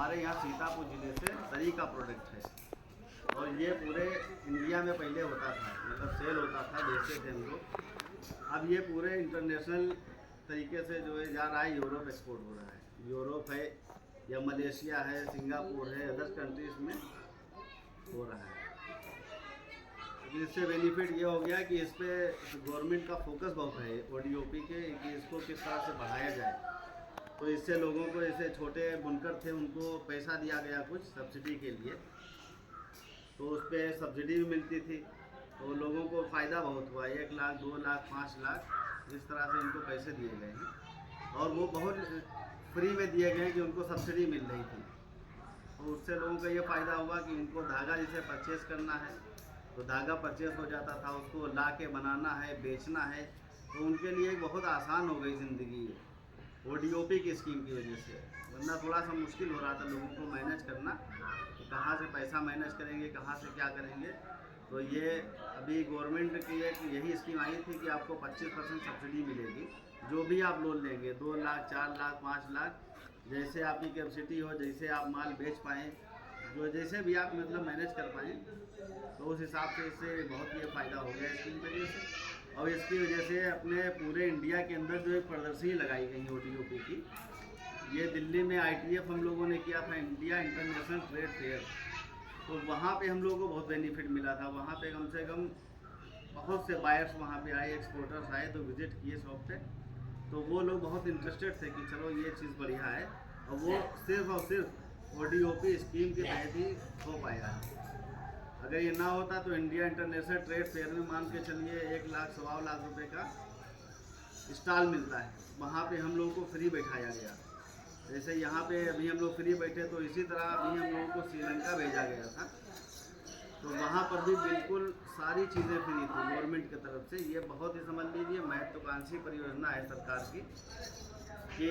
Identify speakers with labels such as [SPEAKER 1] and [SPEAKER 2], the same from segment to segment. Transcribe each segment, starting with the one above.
[SPEAKER 1] हमारे यहाँ सीतापुर ज़िले से तरी का प्रोडक्ट है और ये पूरे इंडिया में पहले होता था, मतलब सेल होता था, बेचते थे हम लोग। अब ये पूरे इंटरनेशनल तरीके से जो है जा रहा है, यूरोप एक्सपोर्ट हो रहा है। यूरोप है या मलेशिया है, सिंगापुर है, अदर कंट्रीज़ में हो रहा है। इससे बेनिफिट ये हो गया कि इस पर गवर्नमेंट का फोकस बहुत है ODOP के, कि इसको किस तरह से बढ़ाया जाए। तो इससे लोगों को, जैसे छोटे बुनकर थे उनको पैसा दिया गया कुछ सब्सिडी के लिए, तो उस पर सब्सिडी भी मिलती थी, तो लोगों को फ़ायदा बहुत हुआ। 1 लाख, 2 लाख, 5 लाख इस तरह से उनको पैसे दिए गए हैं और वो बहुत फ्री में दिए गए कि उनको सब्सिडी मिल रही थी। तो उससे लोगों का ये फ़ायदा हुआ कि इनको धागा जैसे परचेज़ करना है तो धागा परचेज़ हो जाता था, उसको ला के बनाना है, बेचना है, तो उनके लिए बहुत आसान हो गई ज़िंदगी ODOP की स्कीम की वजह से। वरना थोड़ा सा मुश्किल हो रहा था लोगों को मैनेज करना, तो कहाँ से पैसा मैनेज करेंगे, कहाँ से क्या करेंगे। तो ये अभी गवर्नमेंट की एक यही स्कीम आई थी कि आपको 25% सब्सिडी मिलेगी, जो भी आप लोन लेंगे, 2 लाख, 4 लाख, 5 लाख, जैसे आपकी कैपेसिटी हो, जैसे आप माल बेच पाएँ, जो जैसे भी आप मतलब मैनेज कर पाएँ, तो उस हिसाब से इससे बहुत ही फ़ायदा हो गया इसकी वजह से। और इसकी वजह से अपने पूरे इंडिया के अंदर जो एक प्रदर्शनी लगाई गई है ODOP की, ये दिल्ली में ITF हम लोगों ने किया था, इंडिया इंटरनेशनल ट्रेड फेयर। तो वहाँ पे हम लोगों को बहुत बेनिफिट मिला था। वहाँ पे कम से कम बहुत से बायर्स वहाँ पे आए, एक्सपोर्टर्स आए, तो विज़िट किए शॉप पे, तो वो लोग बहुत इंटरेस्टेड थे कि चलो ये चीज़ बढ़िया है, और वो सिर्फ़ और सिर्फ ODOP स्कीम के तहत ही हो पाया है। अगर ये ना होता तो इंडिया इंटरनेशनल ट्रेड फेयर में मान के चलिए 1 लाख, सवा लाख रुपए का स्टॉल मिलता है, वहाँ पे हम लोगों को फ्री बैठाया गया। जैसे यहाँ पे अभी हम लोग फ्री बैठे, तो इसी तरह अभी हम लोगों को श्रीलंका भेजा गया था, तो वहाँ पर भी बिल्कुल सारी चीज़ें फ्री थी गवर्नमेंट की तरफ से। ये बहुत ही समझ लीजिए महत्वाकांक्षी परियोजना है सरकार की, कि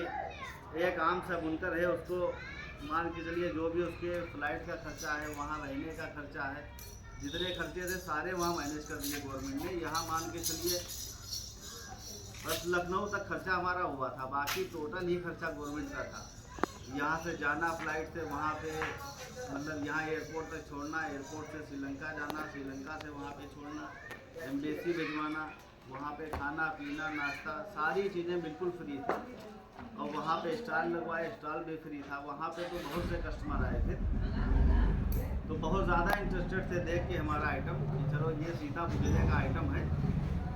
[SPEAKER 1] एक आम सा बुनकर है, उसको मान के चलिए जो भी उसके फ्लाइट का खर्चा है, वहाँ रहने का खर्चा है, जितने खर्चे थे सारे वहाँ मैनेज कर दिए गवर्नमेंट ने। यहाँ मान के चलिए बस लखनऊ तक खर्चा हमारा हुआ था, बाकी टोटल ही खर्चा गवर्नमेंट का था। यहाँ से जाना फ्लाइट से वहाँ पे, मतलब यहाँ एयरपोर्ट तक छोड़ना, एयरपोर्ट से श्रीलंका जाना, श्रीलंका से वहाँ पे छोड़ना, एम्बेसी भिजवाना, वहाँ पे खाना पीना नाश्ता सारी चीज़ें बिल्कुल फ्री थी। और वहाँ पे स्टॉल लगवाए, स्टॉल भी फ्री था। वहाँ पे तो बहुत से कस्टमर आए थे, तो बहुत ज़्यादा इंटरेस्टेड थे देख के हमारा आइटम, कि चलो ये सीतापुर जिले का आइटम है,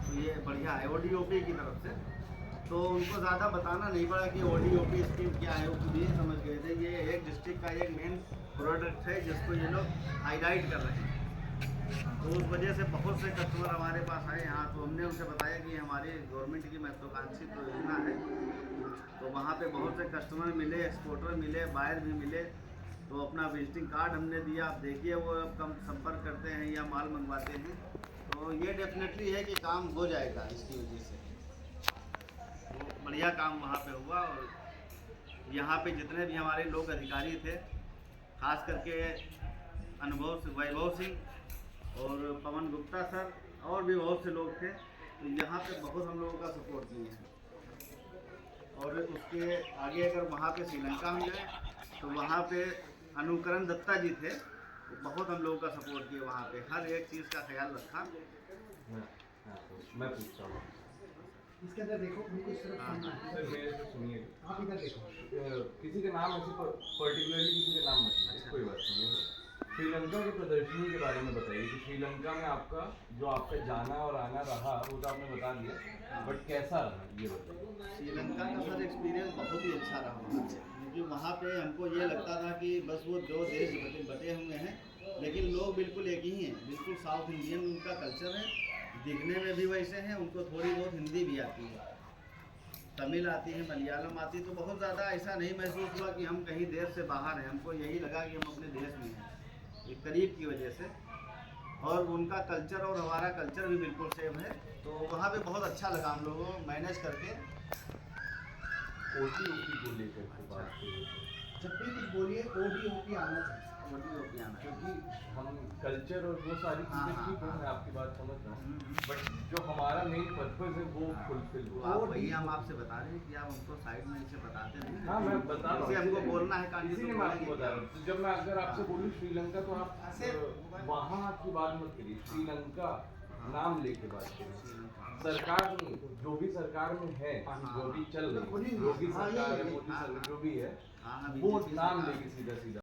[SPEAKER 1] तो ये बढ़िया है ODOP की तरफ से। तो उनको ज़्यादा बताना नहीं पड़ा कि ODOP स्कीम क्या है, वो खुद ही समझ गए थे। ये एक डिस्ट्रिक्ट का एक मेन प्रोडक्ट है जिसको ये लोग हाईलाइट कर रहे हैं, तो उस वजह से बहुत से कस्टमर हमारे पास आए यहाँ। तो हमने उनसे बताया कि हमारी गवर्नमेंट की महत्वाकांक्षी योजना है, तो वहाँ पे बहुत से कस्टमर मिले, एक्सपोर्टर मिले, बायर भी मिले, तो अपना विजिटिंग कार्ड हमने दिया। आप देखिए वो अब कम संपर्क करते हैं या माल मंगवाते हैं, तो ये डेफिनेटली है कि काम हो जाएगा इसकी वजह से। तो बढ़िया काम वहाँ पे हुआ। और यहाँ पे जितने भी हमारे लोग अधिकारी थे, खास करके वैभव सिंह और पवन गुप्ता सर, और भी बहुत से लोग थे, तो यहाँ पे बहुत हम लोगों का सपोर्ट किए हैं। और उसके आगे अगर वहाँ पे श्रीलंका में गए, तो वहाँ पे अनुकरण दत्ता जी थे, तो बहुत हम लोगों का सपोर्ट किए, वहाँ पे हर एक चीज़ का ख्याल रखा।
[SPEAKER 2] मैं पूछता हूँ,
[SPEAKER 3] इसके अंदर देखो, उनको सिर्फ सुनना है।
[SPEAKER 2] सर मेरे सुनिए,
[SPEAKER 3] आप इधर देखो,
[SPEAKER 2] किसी के नाम ऐसे पर्टिकुलरली किसी के नाम मत लीजिए, कोई बात नहीं है। श्रीलंका की प्रदर्शनी के बारे में बताइए कि श्रीलंका में आपका जो आपका जाना और आना रहा वो तो आपने बता दिया, बट कैसा रहा ये बताइए।
[SPEAKER 1] श्रीलंका का सर एक्सपीरियंस बहुत ही अच्छा रहा वहाँ से, क्योंकि वहाँ पे हमको ये लगता था कि बस वो 2 देश बटे हुए हैं, लेकिन लोग बिल्कुल एक ही हैं, बिल्कुल साउथ इंडियन उनका कल्चर है, दिखने में भी वैसे हैं। उनको थोड़ी बहुत हिंदी भी आती है, तमिल आती है, मलयालम आती है, तो बहुत ज़्यादा ऐसा नहीं महसूस हुआ कि हम कहीं देश से बाहर हैं। हमको यही लगा कि हम अपने देश में हैं, एक करीब की वजह से। और उनका कल्चर और हमारा कल्चर भी बिल्कुल सेम है, तो वहाँ पे बहुत अच्छा लगा हम लोगों को मैनेज करके।
[SPEAKER 2] ODOP को लेकर के बात करिए।
[SPEAKER 3] जब भी कुछ बोलिए ODOP आना चाहिए।
[SPEAKER 1] छोटी टोपियाँ में।
[SPEAKER 2] क्योंकि हम कल्चर और वो सारी
[SPEAKER 1] हाँ,
[SPEAKER 2] चीज़ें
[SPEAKER 1] हाँ,
[SPEAKER 2] ठीक है,
[SPEAKER 1] हाँ।
[SPEAKER 2] मैं आपकी बात समझ रहा हूँ,
[SPEAKER 1] हम्म।
[SPEAKER 2] बट जो हमारा मेन पर्पस है वो फुलफिल
[SPEAKER 1] तो
[SPEAKER 2] हुआ।
[SPEAKER 1] आप वही हम आपसे बता रहे हैं कि आप हमको साइड में इसे बताते नहीं हैं।
[SPEAKER 2] हाँ, मैं बता रहा हूँ,
[SPEAKER 1] जैसे हमको
[SPEAKER 2] इसीलिए-
[SPEAKER 1] बोलना है कहानी तो
[SPEAKER 2] इसीलिए मैं आपको
[SPEAKER 1] बोलेंगे
[SPEAKER 2] बता रहा हूँ। तो जब मैं अगर आपसे
[SPEAKER 1] हाँ।
[SPEAKER 2] बोलूँ श्रीलंका तो आप वहाँ की बात मत करिए, श्रीलंका नाम लेके बात करिए। सरकार नहीं, जो भी सरकार में है, जो भी चल रही है, जो भी
[SPEAKER 3] हाँ,
[SPEAKER 2] सरकार है,
[SPEAKER 3] ये-
[SPEAKER 2] मोदी सरकार जो भी है,
[SPEAKER 1] हाँ, हाँ,
[SPEAKER 2] वो
[SPEAKER 1] BJP
[SPEAKER 2] नाम
[SPEAKER 1] सरकार।
[SPEAKER 2] लेके सीधा सीधा